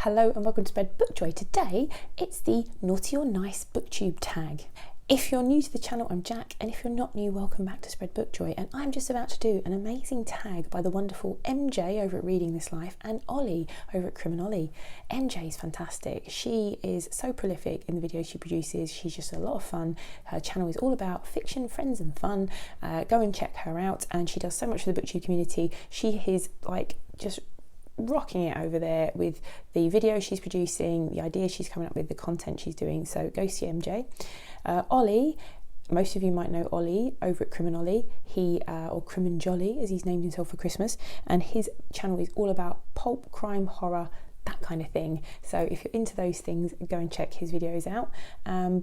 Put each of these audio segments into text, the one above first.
Hello and welcome to Spread Bookjoy. Today it's the naughty or nice Booktube tag. If you're new to the channel, I'm Jack, and if you're not new, welcome back to Spread Bookjoy. And I'm just about to do an amazing tag by the wonderful MJ over at Reading This Life and Ollie over at CriminJolly. MJ is fantastic. She is so prolific in the videos she produces. She's just a lot of fun. Her channel is all about fiction, friends and fun. Go and check her out, and she does so much for the Booktube community. She is like just rocking it over there with the videos she's producing, the ideas she's coming up with, the content she's doing. So go see MJ. Ollie, most of you might know Ollie over at CriminJolly, or CriminJolly as he's named himself for Christmas, and his channel is all about pulp, crime, horror, that kind of thing. So if you're into those things, go and check his videos out.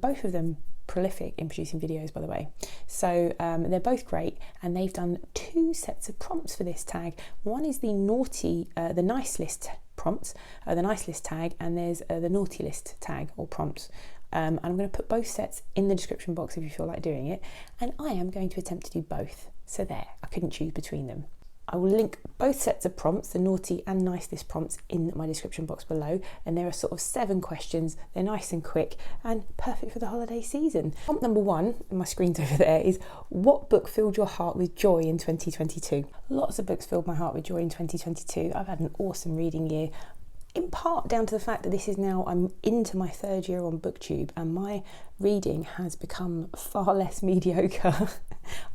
Both of them prolific in producing videos, by the way. So they're both great, and they've done two sets of prompts for this tag. One is the nice list prompts, the nice list tag, and there's the naughty list tag or prompts. And I'm going to put both sets in the description box if you feel like doing it, and I am going to attempt to do both. So there, I couldn't choose between them. I will link both sets of prompts, the naughty and nice list prompts, in my description box below, and there are sort of 7 questions. They're nice and quick and perfect for the holiday season. Prompt number 1, and my screen's over there, is what book filled your heart with joy in 2022? Lots of books filled my heart with joy in 2022. I've had an awesome reading year, in part down to the fact that this is now, I'm into my 3rd year on Booktube, and my reading has become far less mediocre.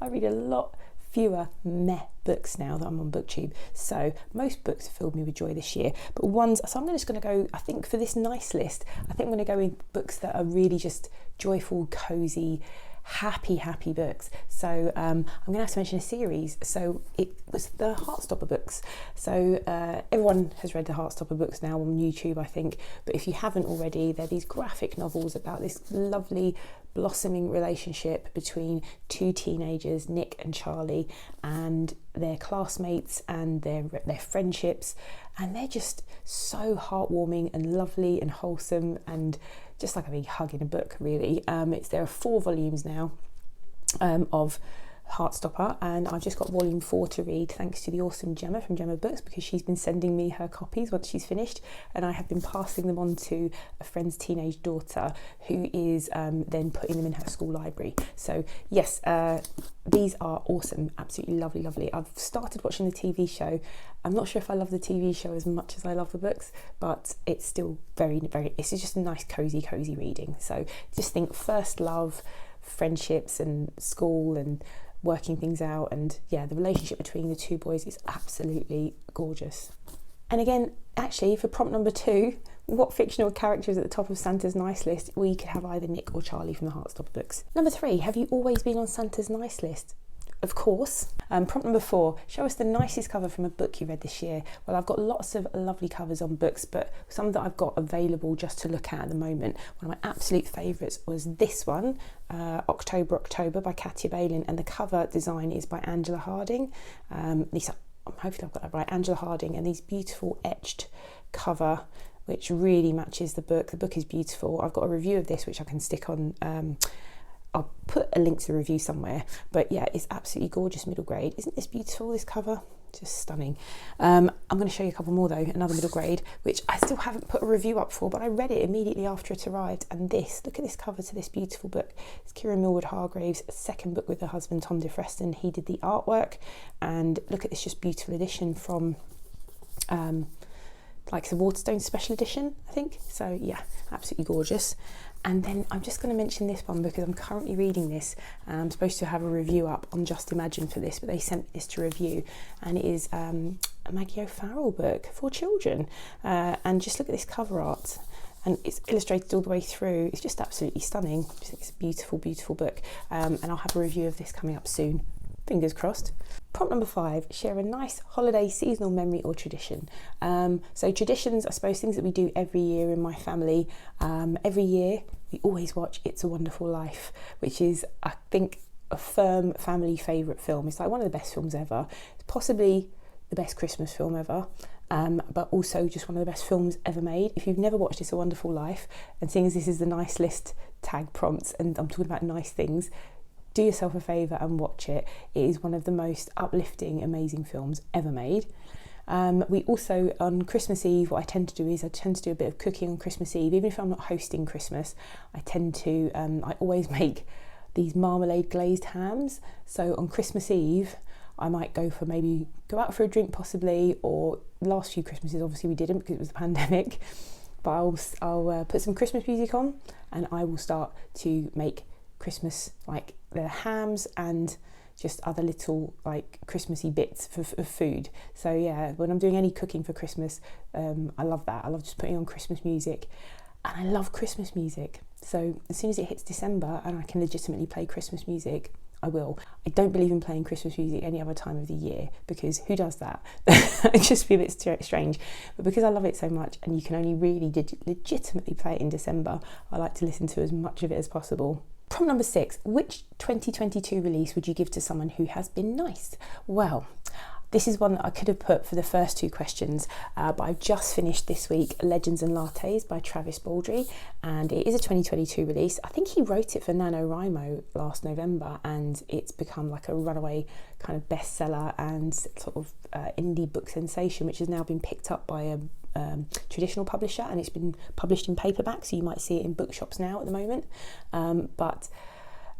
I read a lot fewer meh books now that I'm on Booktube, so most books have filled me with joy this year. But so I'm just going to go, I think for this nice list, I think I'm going to go with books that are really just joyful, cozy, happy books. So I'm going to have to mention a series. So it was the Heartstopper books. So everyone has read the Heartstopper books now on YouTube, I think, but if you haven't already, they're these graphic novels about this lovely blossoming relationship between 2 teenagers, Nick and Charlie, and their classmates and their friendships, and they're just so heartwarming and lovely and wholesome, and just like a big hug in a book, really. There are 4 volumes now of Heartstopper, and I've just got volume 4 to read, thanks to the awesome Gemma from Gemma Books, because she's been sending me her copies once she's finished, and I have been passing them on to a friend's teenage daughter, who is then putting them in her school library. So yes, these are awesome, absolutely lovely. I've started watching the TV show. I'm not sure if I love the TV show as much as I love the books, but it's still very, it's just a nice cozy reading. So just think first love, friendships and school and working things out, and yeah, the relationship between the 2 boys is absolutely gorgeous. And again, actually, for prompt number 2, what fictional character is at the top of Santa's nice list? We could have either Nick or Charlie from the Heartstopper books. Number 3, have you always been on Santa's nice list? Of course. Prompt number 4, show us the nicest cover from a book you read this year. Well, I've got lots of lovely covers on books, but some that I've got available just to look at the moment. One of my absolute favourites was this one, October by Katya Balin, and the cover design is by Angela Harding. Hopefully I've got that right, Angela Harding, and these beautiful etched cover which really matches the book. The book is beautiful. I've got a review of this which I can stick on, I'll put a link to the review somewhere, but yeah, it's absolutely gorgeous middle grade. Isn't this beautiful, this cover? Just stunning. I'm going to show you a couple more though, another middle grade, which I still haven't put a review up for, but I read it immediately after it arrived, and look at this cover to this beautiful book. It's Kira Millward Hargrave's 2nd book with her husband Tom DeFreston. He did the artwork, and look at this just beautiful edition from like the Waterstone special edition, I think. So yeah, absolutely gorgeous. And then I'm just going to mention this one because I'm currently reading this. I'm supposed to have a review up on Just Imagine for this, but they sent me this to review, and it is a Maggie O'Farrell book for children. And just look at this cover art, and it's illustrated all the way through. It's just absolutely stunning. I just think it's a beautiful book, and I'll have a review of this coming up soon. Fingers crossed. Prompt number 5, share a nice holiday seasonal memory or tradition. So traditions, I suppose, things that we do every year in my family. Every year we always watch It's a Wonderful Life, which is, I think, a firm family favourite film. It's like one of the best films ever. It's possibly the best Christmas film ever, but also just one of the best films ever made. If you've never watched It's a Wonderful Life, and seeing as this is the nice list tag prompts and I'm talking about nice things, do yourself a favour and watch it. It is one of the most uplifting, amazing films ever made. We also, on Christmas Eve, what I tend to do is I tend to do a bit of cooking on Christmas Eve. Even if I'm not hosting Christmas, I tend to, I always make these marmalade glazed hams. So on Christmas Eve, I might go out for a drink possibly, or last few Christmases obviously we didn't because it was the pandemic, but I'll put some Christmas music on and I will start to make Christmas, like the hams and just other little like Christmassy bits of food. So yeah, when I'm doing any cooking for Christmas, I love that. I love just putting on Christmas music, and I love Christmas music. So as soon as it hits December and I can legitimately play Christmas music, I will. I don't believe in playing Christmas music any other time of the year, because who does that? It'd just be a bit strange. But because I love it so much and you can only really legitimately play it in December, I like to listen to as much of it as possible. Prompt number 6, which 2022 release would you give to someone who has been nice? Well, this is one that I could have put for the first 2 questions, but I've just finished this week Legends and Lattes by Travis Baldry, and it is a 2022 release. I think he wrote it for NaNoWriMo last November, and it's become like a runaway kind of bestseller and sort of indie book sensation, which has now been picked up by a traditional publisher, and it's been published in paperback, so you might see it in bookshops now at the moment. But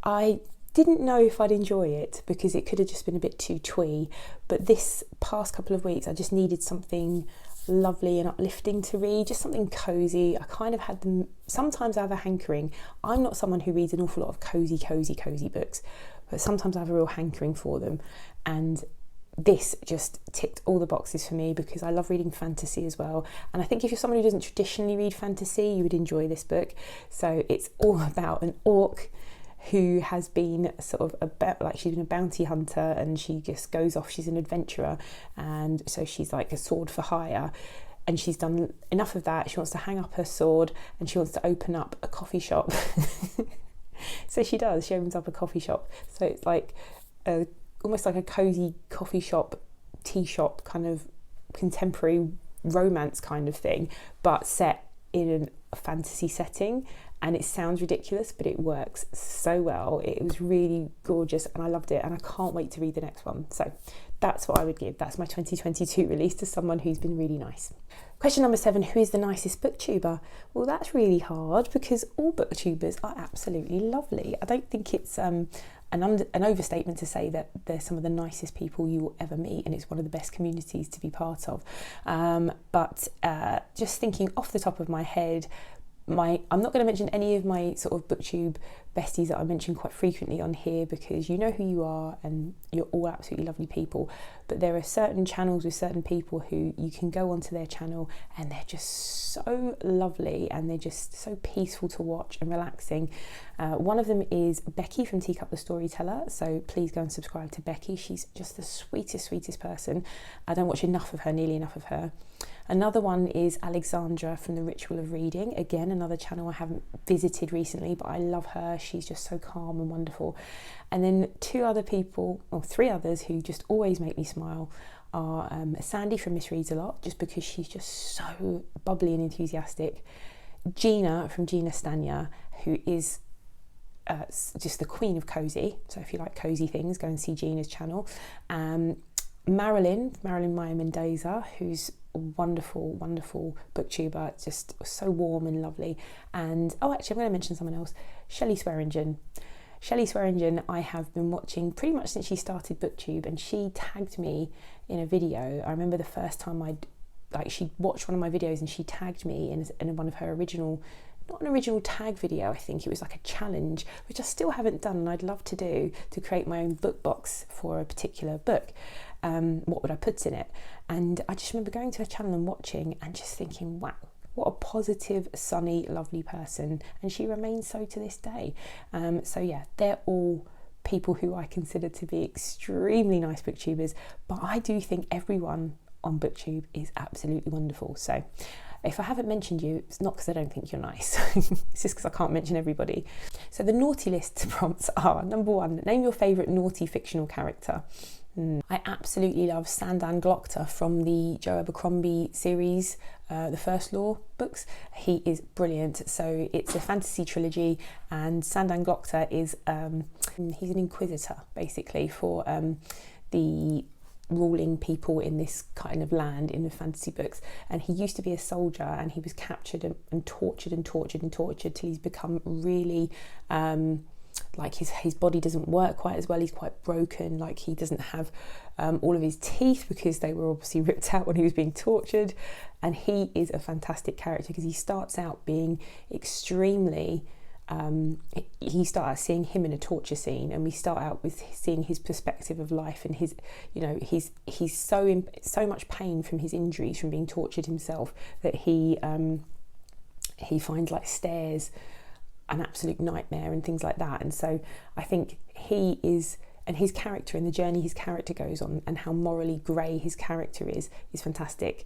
I didn't know if I'd enjoy it because it could have just been a bit too twee, but this past couple of weeks I just needed something lovely and uplifting to read, just something cozy. I kind of had them, sometimes I have a hankering. I'm not someone who reads an awful lot of cozy books, but sometimes I have a real hankering for them, and this just ticked all the boxes for me because I love reading fantasy as well. And I think if you're someone who doesn't traditionally read fantasy, you would enjoy this book. So it's all about an orc who has been sort of she's been a bounty hunter, and she just goes off, she's an adventurer, and so she's like a sword for hire, and she's done enough of that. She wants to hang up her sword and she wants to open up a coffee shop. So she does, she opens up a coffee shop. So it's like almost like a cozy coffee shop, tea shop, kind of contemporary romance kind of thing, but set in a fantasy setting. And it sounds ridiculous, but it works so well. It was really gorgeous and I loved it, and I can't wait to read the next one. So that's what I would give. That's my 2022 release to someone who's been really nice. Question number 7, who is the nicest booktuber? Well, that's really hard because all booktubers are absolutely lovely. I don't think it's an overstatement to say that they're some of the nicest people you will ever meet, and it's one of the best communities to be part of. But just thinking off the top of my head, I'm not going to mention any of my sort of booktube besties that I mention quite frequently on here, because you know who you are and you're all absolutely lovely people, but there are certain channels with certain people who you can go onto their channel and they're just so lovely and they're just so peaceful to watch and relaxing. One of them is Becky from Teacup the Storyteller, so please go and subscribe to Becky. She's just the sweetest person. I don't watch nearly enough of her. Another one is Alexandra from The Ritual of Reading. Again, another channel I haven't visited recently, but I love her. She's just so calm and wonderful. And then 3 others who just always make me smile are Sandy from Miss Reads a Lot, just because she's just so bubbly and enthusiastic. Gina from Gina Stania, who is just the queen of cozy. So if you like cozy things, go and see Gina's channel. Marilyn Maya Mendoza, who's a wonderful booktuber, just so warm and lovely. And actually I'm going to mention someone else, Shelley Swearingen. I have been watching pretty much since she started Booktube, and she tagged me in a video. I remember the first time she watched one of my videos and she tagged me in one of her not an original tag video, I think it was like a challenge, which I still haven't done and I'd love to do, to create my own book box for a particular book. What would I put in it? And I just remember going to her channel and watching and just thinking, wow, what a positive, sunny, lovely person. And she remains so to this day. So yeah, they're all people who I consider to be extremely nice booktubers, but I do think everyone on Booktube is absolutely wonderful. So if I haven't mentioned you, it's not because I don't think you're nice. It's just because I can't mention everybody. So the naughty list prompts are: number 1, name your favourite naughty fictional character. I absolutely love Sandan Glockter from the Joe Abercrombie series, the First Law books. He is brilliant. So it's a fantasy trilogy, and Sandan Glockter is he's an inquisitor basically for the ruling people in this kind of land in the fantasy books, and he used to be a soldier, and he was captured and tortured and tortured and tortured till he's become really like his body doesn't work quite as well. He's quite broken, like he doesn't have all of his teeth because they were obviously ripped out when he was being tortured. And he is a fantastic character because he starts out being extremely he start out seeing him in a torture scene, and we start out with seeing his perspective of life, and his, you know, he's so in so much pain from his injuries from being tortured himself that he finds like stairs an absolute nightmare and things like that. And so I think he is, and his character and the journey his character goes on and how morally grey his character is fantastic.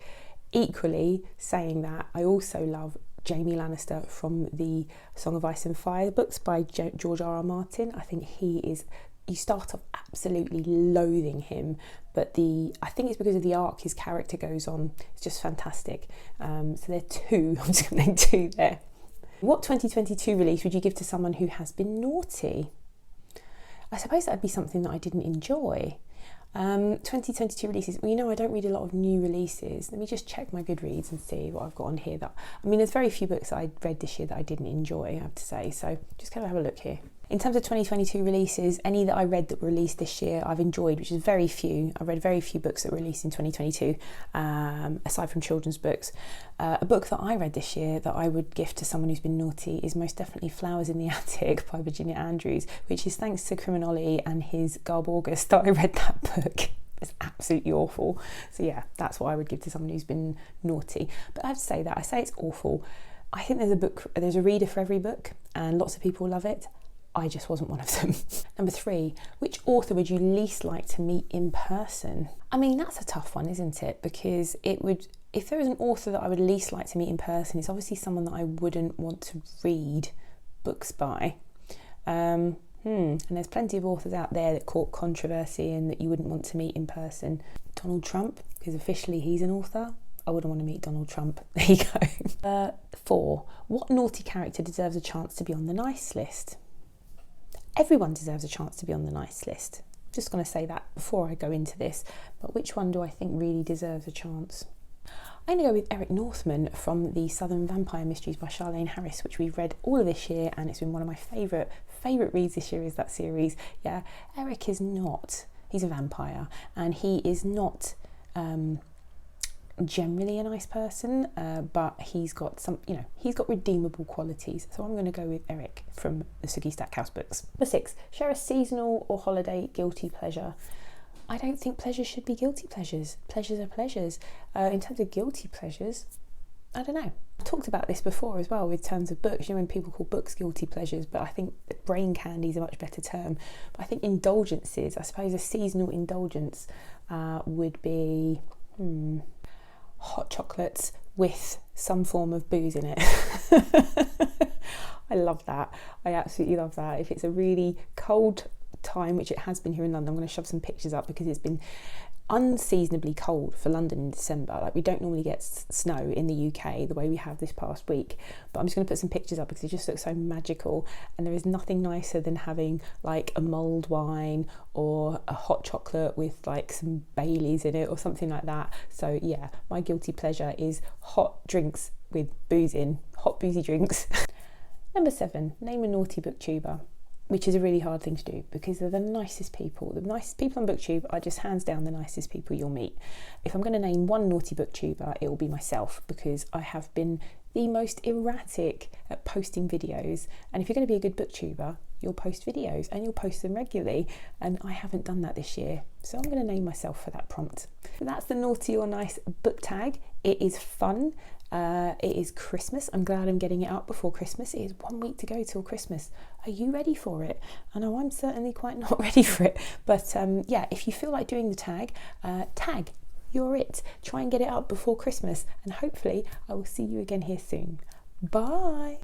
Equally, saying that, I also love Jaime Lannister from the Song of Ice and Fire books by George R.R. Martin. I think he is, you start off absolutely loathing him, but I think it's because of the arc his character goes on. It's just fantastic. So there are two, I'm just going to name two there. What 2022 release would you give to someone who has been naughty? I suppose that'd be something that I didn't enjoy. 2022 releases, well, you know, I don't read a lot of new releases. Let me just check my Goodreads and see what I've got on here. There's very few books that I read this year that I didn't enjoy, I have to say, so just kind of have a look here. In terms of 2022 releases, any that I read that were released this year I've enjoyed, which is very few. I read very few books that were released in 2022, aside from children's books. A book that I read this year that I would gift to someone who's been naughty is most definitely Flowers in the Attic by Virginia Andrews, which is thanks to CriminJolly and his Garb August that I read that book. It's absolutely awful. So yeah, that's what I would give to someone who's been naughty. But I have to say that, I say it's awful. I think there's a reader for every book, and lots of people love it. I just wasn't one of them. Number 3, which author would you least like to meet in person? I mean, that's a tough one, isn't it? Because if there was an author that I would least like to meet in person, it's obviously someone that I wouldn't want to read books by. And there's plenty of authors out there that caught controversy and that you wouldn't want to meet in person. Donald Trump, because officially he's an author. I wouldn't want to meet Donald Trump. There you go. 4, what naughty character deserves a chance to be on the nice list? Everyone deserves a chance to be on the nice list. Just going to say that before I go into this, but which one do I think really deserves a chance? I'm going to go with Eric Northman from the Southern Vampire Mysteries by Charlaine Harris, which we've read all of this year, and it's been one of my favourite reads this year is that series. Yeah, Eric is not, he's a vampire, and he is not generally a nice person, but he's got some, he's got redeemable qualities. So I'm going to go with Eric from the Sookie Stackhouse books. Number 6, share a seasonal or holiday guilty pleasure. I don't think pleasures should be guilty pleasures. Pleasures are pleasures. In terms of guilty pleasures, I don't know. I've talked about this before as well with terms of books, when people call books guilty pleasures, but I think brain candy is a much better term. But I think indulgences, I suppose a seasonal indulgence would be hot chocolates with some form of booze in it. I love that. I absolutely love that. If it's a really cold time, which it has been here in London, I'm going to shove some pictures up because it's been unseasonably cold for London in December. Like, we don't normally get snow in the UK the way we have this past week, but I'm just going to put some pictures up because it just looks so magical, and there is nothing nicer than having like a mulled wine or a hot chocolate with like some Baileys in it or something like that. So yeah, my guilty pleasure is hot drinks with booze in, hot boozy drinks. Number 7, name a naughty booktuber, which is a really hard thing to do because they're the nicest people. The nicest people on Booktube are just hands down the nicest people you'll meet. If I'm going to name one naughty booktuber, it will be myself, because I have been the most erratic at posting videos. And if you're going to be a good booktuber, you'll post videos and you'll post them regularly. And I haven't done that this year. So I'm going to name myself for that prompt. So that's the naughty or nice book tag. It is fun. It is Christmas. I'm glad I'm getting it out before Christmas. It is 1 week to go till Christmas. Are you ready for it? I know I'm certainly quite not ready for it. But yeah, if you feel like doing the tag, tag, you're it. Try and get it out before Christmas. And hopefully I will see you again here soon. Bye.